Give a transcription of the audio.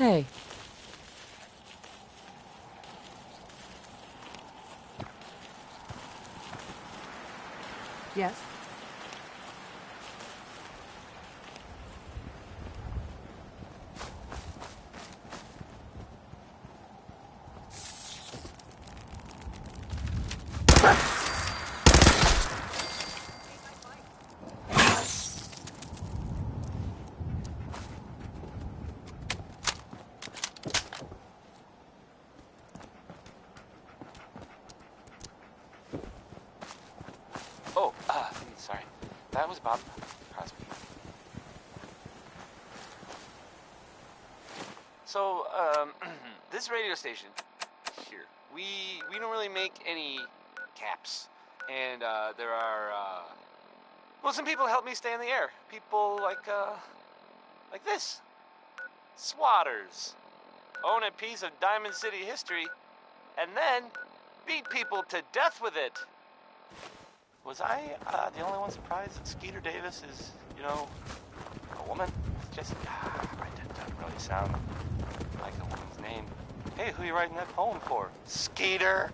Hey. Yes? Oh, sorry. That was Bob Crosby. So, this radio station here, we don't really make any caps, and there are well, some people help me stay in the air. People like this, swatters, own a piece of Diamond City history, and then beat people to death with it. Was I the only one surprised that Skeeter Davis is, a woman? It's just, it doesn't really sound like a woman's name. Hey, who are you writing that poem for? Skeeter?